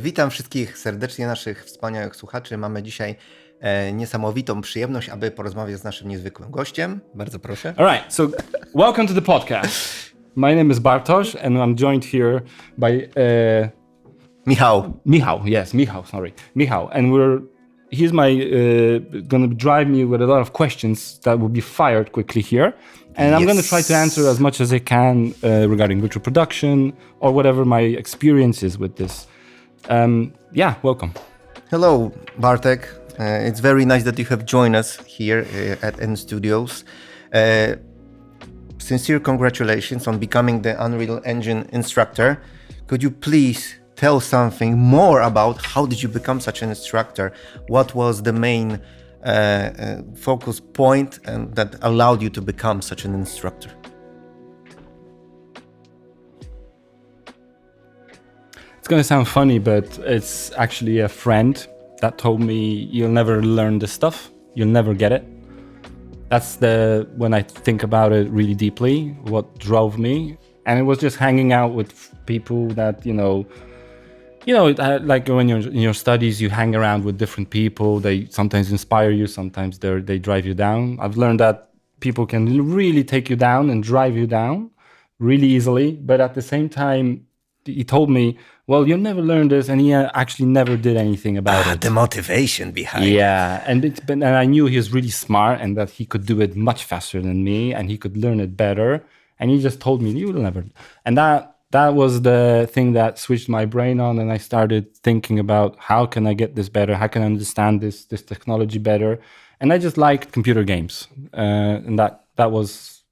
Witam wszystkich serdecznie, naszych wspaniałych słuchaczy. Mamy dzisiaj niesamowitą przyjemność, aby porozmawiać z naszym niezwykłym gościem. Bardzo proszę. All right, so welcome to the podcast. My name is Bartosz, and I'm joined here by Michał. Michal, and he's going to drive me with a lot of questions that will be fired quickly here, and I'm going to try to answer as much as I can regarding virtual production or whatever my experience is with this. Welcome. Hello, Bartek. It's very nice that you have joined us here at N Studios. Sincere congratulations on becoming the Unreal Engine instructor. Could you please tell something more about how did you become such an instructor? What was the main focus point and that allowed you to become such an instructor? It's going to sound funny, but it's actually a friend that told me you'll never learn this stuff. You'll never get it. That's when I think about it really deeply, what drove me. And it was just hanging out with people that, like when you're in your studies, you hang around with different people. They sometimes inspire you, sometimes they drive you down. I've learned that people can really take you down and drive you down really easily. But at the same time, he told me, well, you'll never learn this, and he actually never did anything about it. The motivation behind. Yeah, and I knew he was really smart and that he could do it much faster than me, and he could learn it better. And he just told me, you will never. And that was the thing that switched my brain on, and I started thinking about how can I get this better? How can I understand this technology better? And I just liked computer games, and that was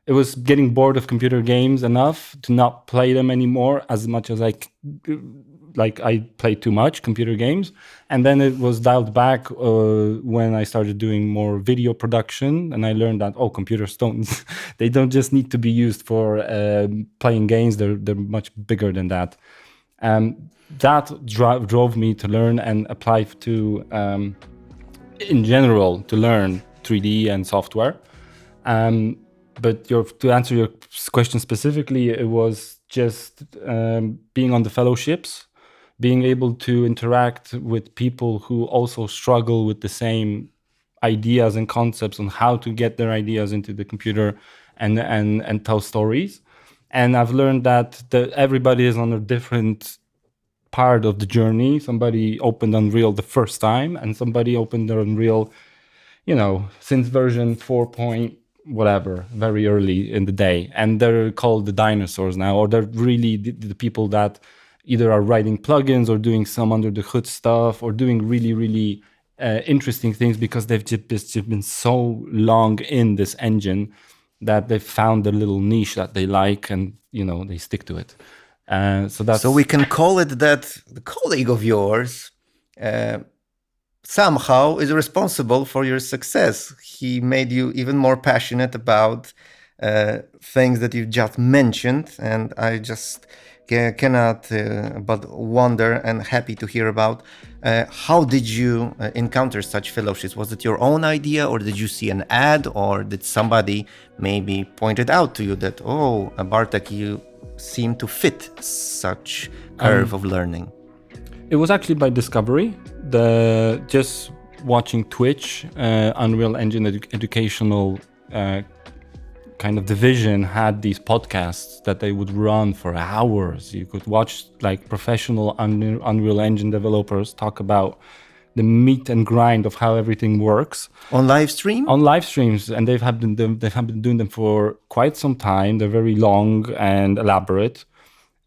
it was getting bored of computer games enough to not play them anymore as much as I played too much computer games. And then it was dialed back when I started doing more video production, and I learned that, computers they don't just need to be used for playing games. They're much bigger than that. That drove me to learn and apply to, in general, to learn 3D and software. But to answer your question specifically, it was just being on the fellowships, being able to interact with people who also struggle with the same ideas and concepts on how to get their ideas into the computer and tell stories. And I've learned that everybody is on a different part of the journey. Somebody opened Unreal the first time, and somebody opened their Unreal, since version 4. Whatever, very early in the day, and they're called the dinosaurs now, or they're really the people that either are writing plugins or doing some under the hood stuff or doing really, really interesting things because they've just been so long in this engine that they've found a little niche that they like, and they stick to it. So we can call it that the colleague of yours somehow is responsible for your success. He made you even more passionate about things that you just mentioned, and I just cannot but wonder and happy to hear about how did you encounter such fellowships? Was it your own idea, or did you see an ad, or did somebody maybe pointed out to you that, Bartek, you seem to fit such curve of learning? It was actually by discovery. Just watching Twitch, Unreal Engine educational kind of division had these podcasts that they would run for hours. You could watch like professional Unreal Engine developers talk about the meat and grind of how everything works on live stream. On live streams, and they've been doing them for quite some time. They're very long and elaborate,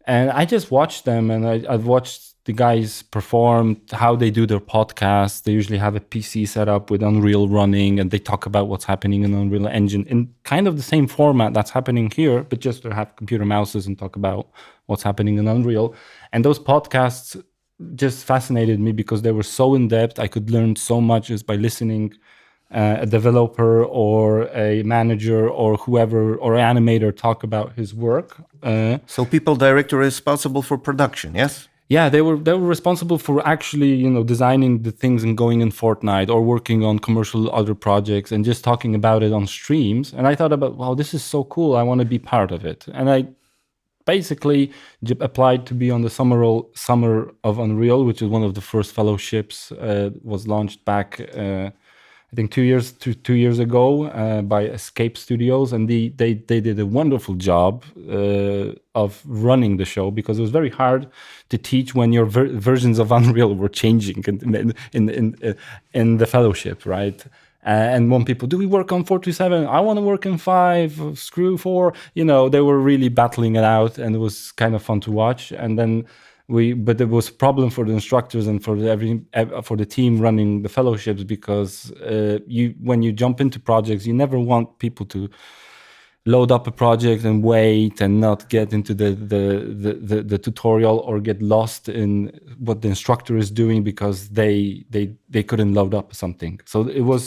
and I just watched them, and I've watched the guys perform, how they do their podcasts. They usually have a PC set up with Unreal running, and they talk about what's happening in Unreal Engine in kind of the same format that's happening here, but just to have computer mouses and talk about what's happening in Unreal. And those podcasts just fascinated me because they were so in-depth. I could learn so much just by listening a developer or a manager or whoever or animator talk about his work. So people directly responsible for production, yes? Yeah, they were responsible for actually, designing the things and going in Fortnite or working on commercial other projects and just talking about it on streams. And I thought about, wow, this is so cool. I want to be part of it. And basically applied to be on the Summer of Unreal, which is one of the first fellowships. Was launched back, I think, 2 years ago by Escape Studios, and they did a wonderful job of running the show, because it was very hard to teach when your versions of Unreal were changing in the fellowship, right? And when people, do we work on 427? I want to work in 5. Screw 4. They were really battling it out, and it was kind of fun to watch. And then but there was a problem for the instructors and for the team running the fellowships, because when you jump into projects, you never want people to load up a project and wait and not get into the tutorial, or get lost in what the instructor is doing because they couldn't load up something. So it was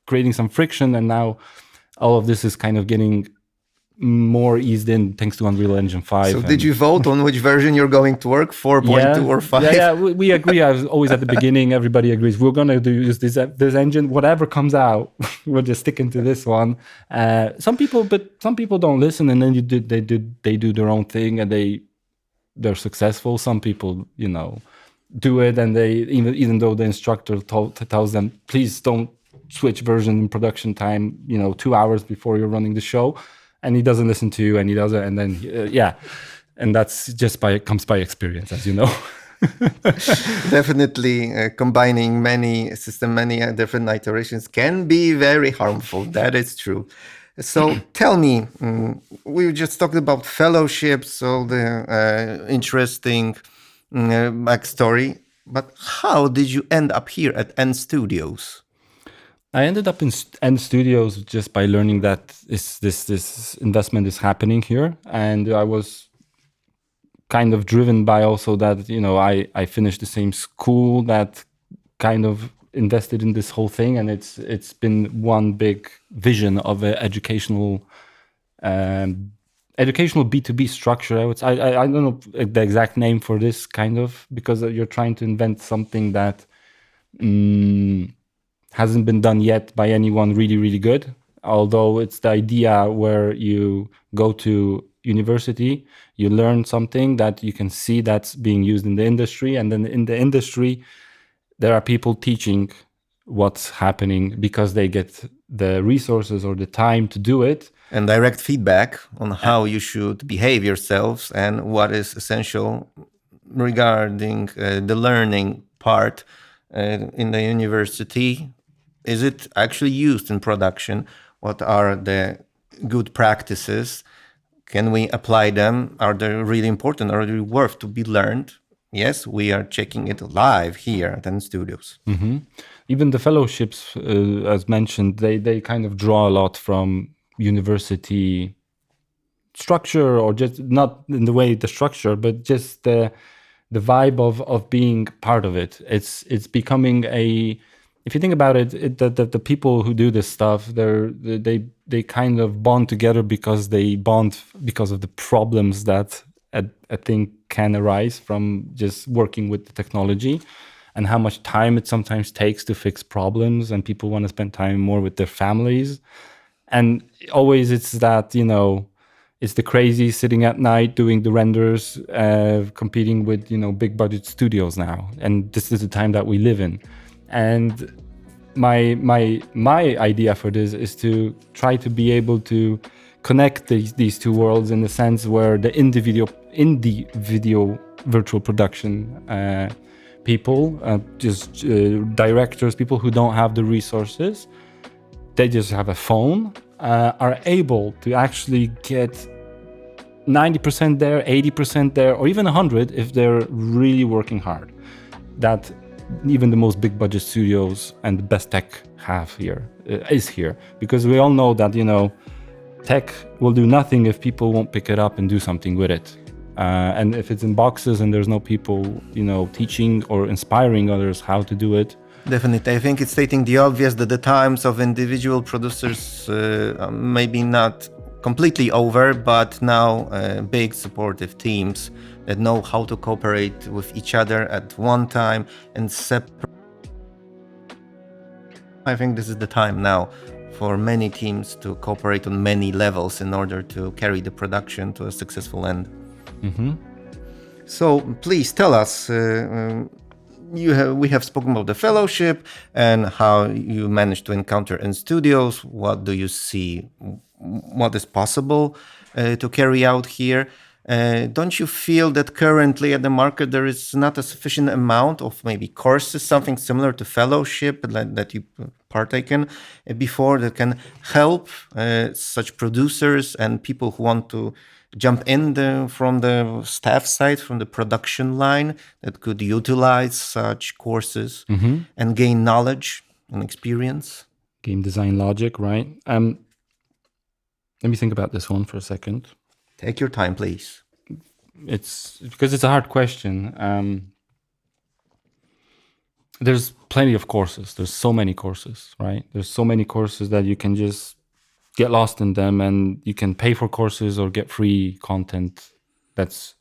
creating some friction, and now all of this is kind of getting more eased in thanks to Unreal Engine 5. So did you vote on which version you're going to work, 4.2 or 5? Yeah, we agree. I was always at the beginning, everybody agrees. We're going to use this engine. Whatever comes out, we're just sticking to this one. Some people don't listen, and then they do their own thing, and they're successful. Some people, do it, and they even though the instructor tells them, please don't switch version in production time, 2 hours before you're running the show. And he doesn't listen to you, and he doesn't, and then and that's just comes by experience, as you know. Definitely, combining many different iterations can be very harmful. That is true. So tell me, we just talked about fellowships, all the interesting backstory, but how did you end up here at N Studios? I ended up in N Studios just by learning that this investment is happening here, and I was kind of driven by also that I finished the same school that kind of invested in this whole thing, and it's been one big vision of an educational B2B structure. I don't know the exact name for this kind of, because you're trying to invent something that hasn't been done yet by anyone really, really good. Although it's the idea where you go to university, you learn something that you can see that's being used in the industry. And then in the industry, there are people teaching what's happening because they get the resources or the time to do it. And direct feedback on how you should behave yourselves and what is essential regarding the learning part in the university. Is it actually used in production? What are the good practices? Can we apply them? Are they really important? Are they worth to be learned? Yes, we are checking it live here at N Studios. Mm-hmm. Even the fellowships, as mentioned, they kind of draw a lot from university structure, or just not in the way the structure, but just the vibe of being part of it. It's becoming if you think about it, the people who do this stuff, they kind of bond together because they bond because of the problems that I think can arise from just working with the technology, and how much time it sometimes takes to fix problems, and people want to spend time more with their families. And always it's that, it's the crazy sitting at night doing the renders, competing with, big budget studios now. And this is the time that we live in. And my idea for this is to try to be able to connect these two worlds, in the sense where the indie video virtual production people, just directors, people who don't have the resources, they just have a phone, are able to actually get 90% there, 80% there, or even 100 if they're really working hard. That even the most big budget studios and the best tech is here. Because we all know that, tech will do nothing if people won't pick it up and do something with it. And if it's in boxes and there's no people, teaching or inspiring others how to do it. Definitely. I think it's stating the obvious that the times of individual producers maybe not completely over, but now big supportive teams that know how to cooperate with each other at one time and separate. I think this is the time now for many teams to cooperate on many levels in order to carry the production to a successful end. So please tell us. We have spoken about the fellowship and how you managed to encounter in studios. What do you see? What is possible to carry out here? Don't you feel that currently at the market there is not a sufficient amount of maybe courses, something similar to fellowship that you partake in before, that can help such producers and people who want to jump in from the staff side, from the production line, that could utilize such courses and gain knowledge and experience? Game design logic, right? Let me think about this one for a second. Take your time, please. It's because it's a hard question. There's plenty of courses. There's so many courses, right? There's so many courses that you can just get lost in them, and you can pay for courses or get free content that's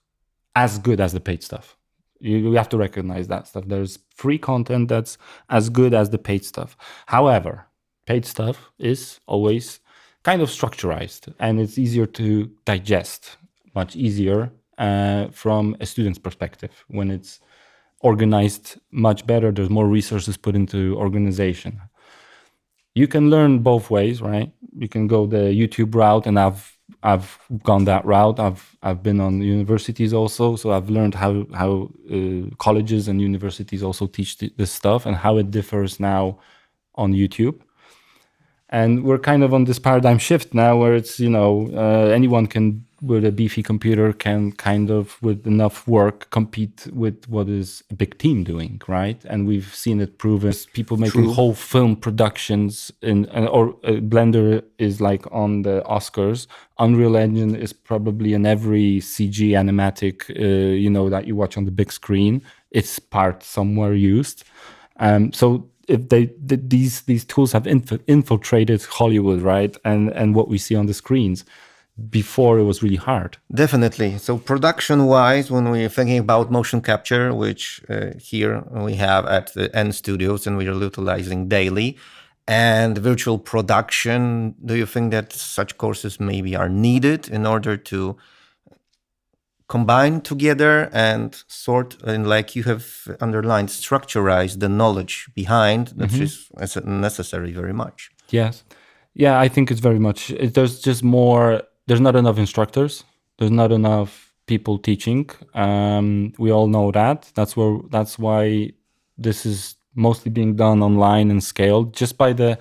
as good as the paid stuff. You have to recognize that stuff. There's free content that's as good as the paid stuff. However, paid stuff is always kind of structurized, and it's easier to digest, much easier from a student's perspective. When it's organized much better, there's more resources put into organization. You can learn both ways, right? You can go the YouTube route, and I've gone that route. I've been on universities also, so I've learned how colleges and universities also teach this stuff and how it differs now on YouTube. And we're kind of on this paradigm shift now, where it's anyone can, with a beefy computer, can kind of, with enough work, compete with what is a big team doing, right? And we've seen it proven. People making whole film productions or Blender is like on the Oscars. Unreal Engine is probably in every CG animatic, that you watch on the big screen. It's part somewhere used. So if these tools have infiltrated Hollywood, right, and what we see on the screens. Before, it was really hard. Definitely. So production-wise, when we're thinking about motion capture, which here we have at the N Studios and we are utilizing daily, and virtual production, do you think that such courses maybe are needed in order to combine together and sort, and like you have underlined, structurize the knowledge behind, that is necessary very much? Yes. Yeah, I think it's very much, there's just more. There's not enough instructors. There's not enough people teaching. We all know that. That's why this is mostly being done online and scaled, just by the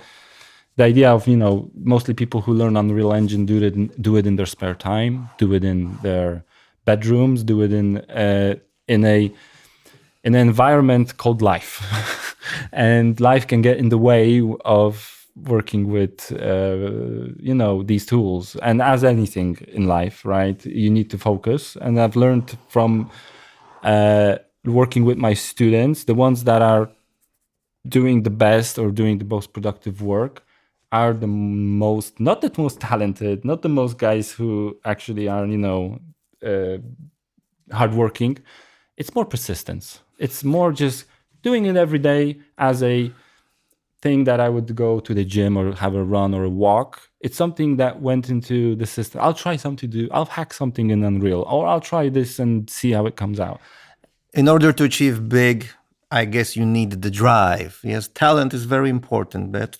idea of mostly people who learn Unreal Engine do it in their spare time, do it in their bedrooms, do it in an environment called life, and life can get in the way of working with these tools. And as anything in life, right, you need to focus. And I've learned from working with my students, the ones that are doing the best or doing the most productive work are the most, not the most talented, not the most guys who actually are hardworking. It's more persistence. It's more just doing it every day as a thing that I would go to the gym or have a run or a walk. It's something that went into the system. I'll try something to do. I'll hack something in Unreal, or I'll try this and see how it comes out. In order to achieve big, I guess you need the drive. Yes, talent is very important, but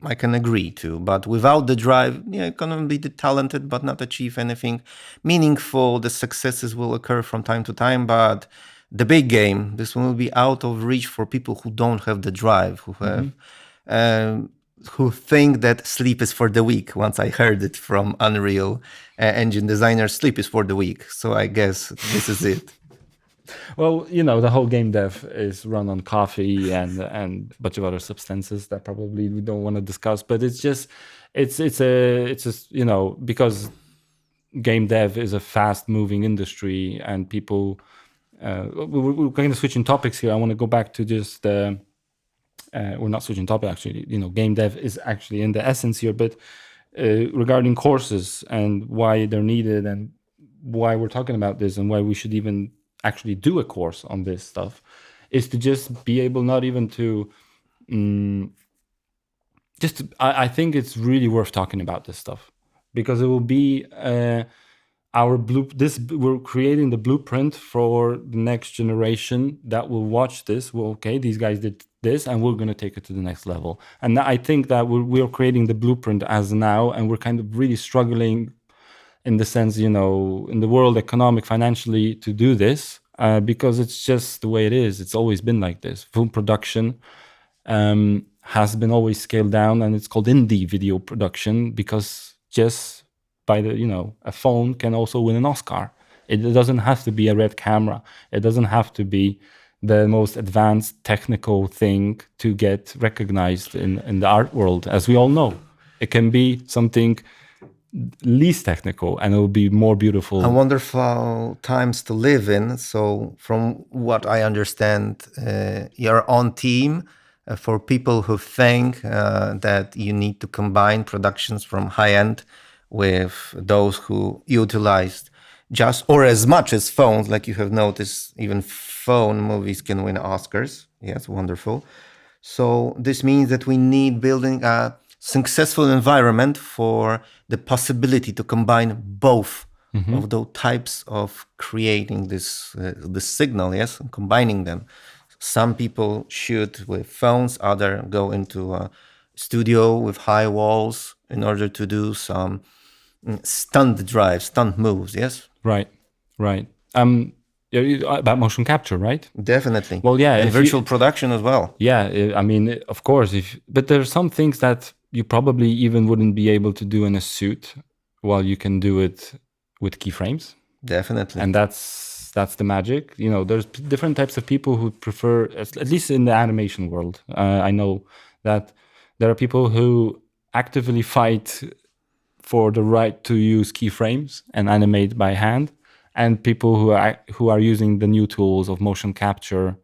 I can agree to. But without the drive, you can be talented but not achieve anything meaningful. The successes will occur from time to time, but the big game, this will be out of reach for people who don't have the drive, who have, who think that sleep is for the weak. Once I heard it from Unreal Engine designers, sleep is for the weak. So I guess this is it. Well, the whole game dev is run on coffee and a bunch of other substances that probably we don't want to discuss. But it's just because game dev is a fast moving industry, and people. We're kind of switching topics here. I want to go back to just we're not switching topic actually. Game dev is actually in the essence here, but regarding courses and why they're needed and why we're talking about this and why we should even actually do a course on this stuff, is to just be able not even to I think it's really worth talking about this stuff, because it will be we're creating the blueprint for the next generation that will watch this. Well, okay, these guys did this, and we're going to take it to the next level. And I think that we're creating the blueprint as now, and we're kind of really struggling in the sense, in the world, economic, financially, to do this, because it's just the way it is. It's always been like this. Film production has been always scaled down, and it's called indie video production because just by a phone can also win an Oscar. It doesn't have to be a red camera. It doesn't have to be the most advanced technical thing to get recognized in the art world, as we all know. It can be something least technical, and it will be more beautiful. A wonderful times to live in. So from what I understand, you're on team for people who think that you need to combine productions from high end with those who utilized just or as much as phones. Like you have noticed, even phone movies can win Oscars. Yes, wonderful. So this means that we need building a successful environment for the possibility to combine both of those types of creating this signal, yes, and combining them. Some people shoot with phones, others go into a studio with high walls in order to do some stunt moves, yes? Right. About motion capture, right? Definitely. Well, yeah. And virtual production as well. Yeah, I mean, of course. But there are some things that you probably even wouldn't be able to do in a suit, while you can do it with keyframes. Definitely. And that's the magic. There's different types of people who prefer, at least in the animation world. I know that there are people who actively fight for the right to use keyframes and animate by hand, and people who are using the new tools of motion capture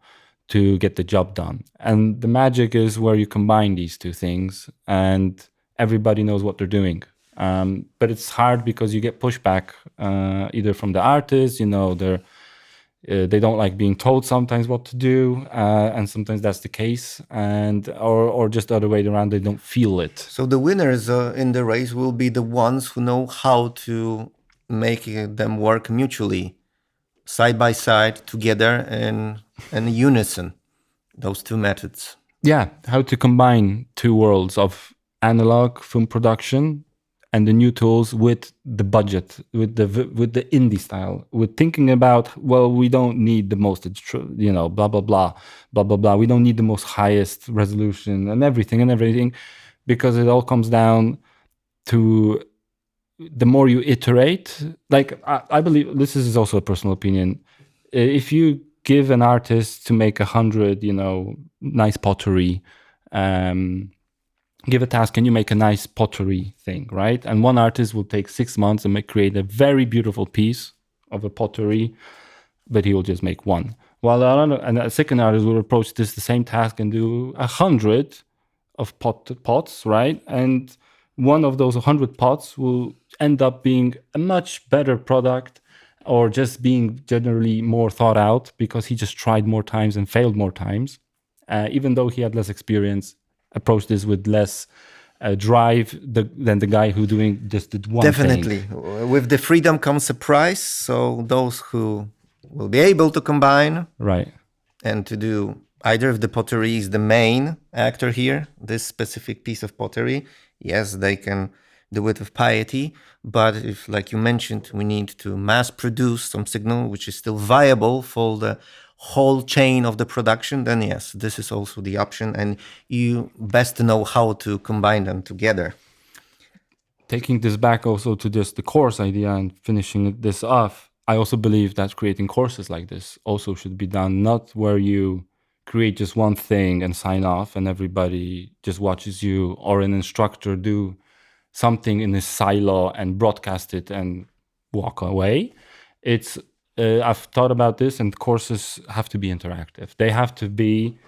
to get the job done. And the magic is where you combine these two things, and everybody knows what they're doing. But it's hard because you get pushback either from the artists, they don't like being told sometimes what to do, and sometimes that's the case, or just the other way around, they don't feel it. So the winners in the race will be the ones who know how to make them work mutually, side by side, together, in unison, those two methods. Yeah, how to combine two worlds of analog film production and the new tools with the budget, with the indie style, with thinking about, well, we don't need the most, blah, blah, blah, blah, blah, blah. We don't need the most highest resolution and everything, because it all comes down to the more you iterate. Like, I believe, this is also a personal opinion, if you give an artist to make 100, nice pottery, give a task and you make a nice pottery thing, right? And one artist will take 6 months and create a very beautiful piece of a pottery, but he will just make one. While a second artist will approach the same task and do 100 of pots, right? And one of those 100 pots will end up being a much better product, or just being generally more thought out because he just tried more times and failed more times, even though he had less experience. Approach this with less drive than the guy who doing just the one Definitely. thing. With the freedom comes a price. So those who will be able to combine, right, and to do either if the pottery is the main actor here, this specific piece of pottery, yes, they can do it with piety. But if, like you mentioned, we need to mass produce some signal which is still viable for the whole chain of the production, then yes, this is also the option, and you best know how to combine them together. Taking this back also to just the course idea and finishing this off, I also believe that creating courses like this also should be done, not where you create just one thing and sign off and everybody just watches you, or an instructor do something in his silo and broadcast it and walk away. It's I've thought about this, and courses have to be interactive. They have to be,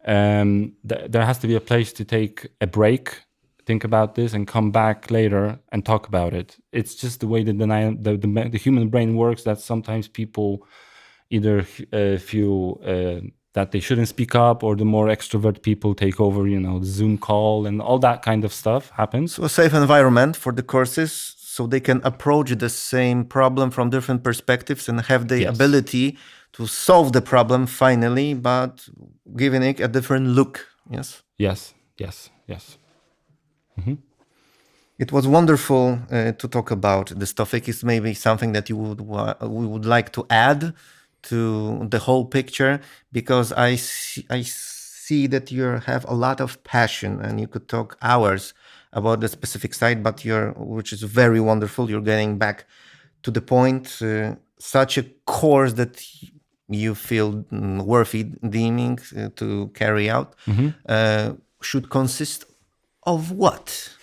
there has to be a place to take a break, think about this, and come back later and talk about it. It's just the way that the human brain works, that sometimes people either feel that they shouldn't speak up, or the more extrovert people take over, the Zoom call and all that kind of stuff happens. So a safe environment for the courses, so they can approach the same problem from different perspectives and have the ability to solve the problem finally, but giving it a different look. Yes. Yes. Mm-hmm. It was wonderful to talk about this topic. Is maybe something that you would like to add to the whole picture, because I see that you have a lot of passion and you could talk hours about the specific site, but which is very wonderful. You're getting back to the point. Such a course that you feel worthy deeming to carry out should consist of what?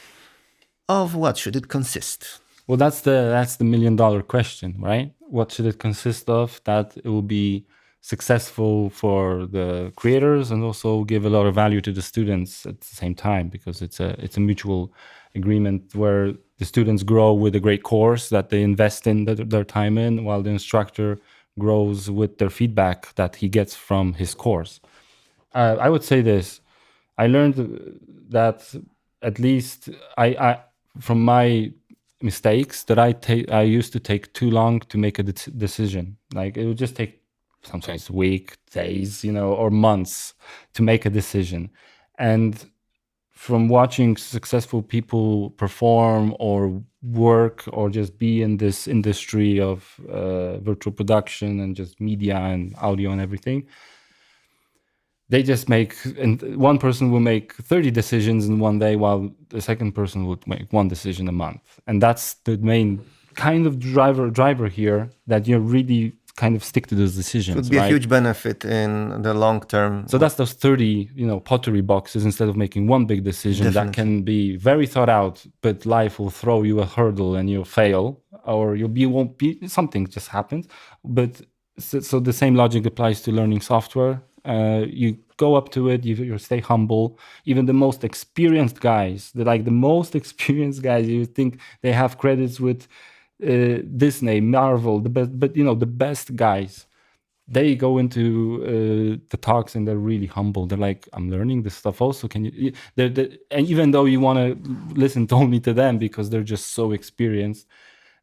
Of what should it consist? Well, that's the $1 million question, right? What should it consist of? That it will be successful for the creators and also give a lot of value to the students at the same time, because it's a mutual agreement where the students grow with a great course that they invest in their time in, while the instructor grows with their feedback that he gets from his course. I would say this: I learned that, at least I from my mistakes, that I used to take too long to make a decision. Like, it would just take sometimes weeks, days, or months to make a decision. And from watching successful people perform or work or just be in this industry of virtual production and just media and audio and everything, they just and one person will make 30 decisions in one day, while the second person would make one decision a month. And that's the main kind of driver here, that you really kind of stick to those decisions. It would be a huge benefit in the long term. So that's those 30, pottery boxes, instead of making one big decision. Definitely. That can be very thought out, but life will throw you a hurdle and you'll fail, or something just happens. But so the same logic applies to learning software. You go up to it, you stay humble. Even the most experienced guys, you think they have credits with Disney, Marvel, the best, but the best guys, they go into the talks and they're really humble. They're like, I'm learning this stuff also. Can you? And even though you want to listen only to them because they're just so experienced,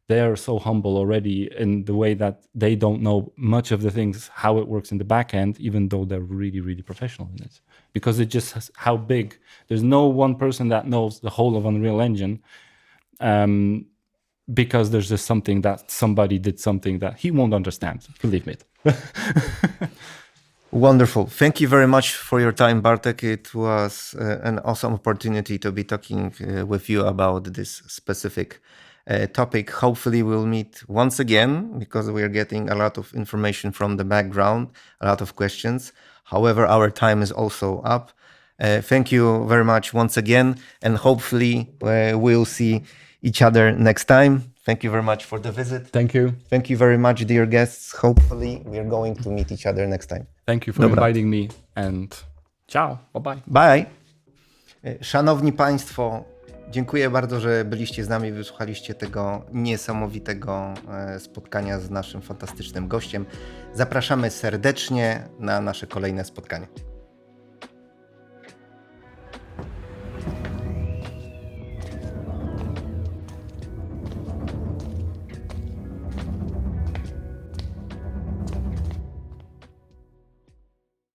they are so humble already in the way that they don't know much of the things, how it works in the back end, even though they're really, really professional in it. Because it just has how big. There's no one person that knows the whole of Unreal Engine, because there's just something that somebody did something that he won't understand. Believe me. Wonderful. Thank you very much for your time, Bartek. It was an awesome opportunity to be talking with you about this specific topic. Hopefully we'll meet once again, because we are getting a lot of information from the background, a lot of questions. However, our time is also up. Thank you very much once again, and hopefully we'll see each other next time. Thank you very much for the visit. Thank you. Thank you very much, dear guests. Hopefully we are going to meet each other next time. Thank you for inviting me, and ciao. Bye-bye. Bye. Szanowni Państwo, dziękuję bardzo, że byliście z nami, wysłuchaliście tego niesamowitego spotkania z naszym fantastycznym gościem. Zapraszamy serdecznie na nasze kolejne spotkanie.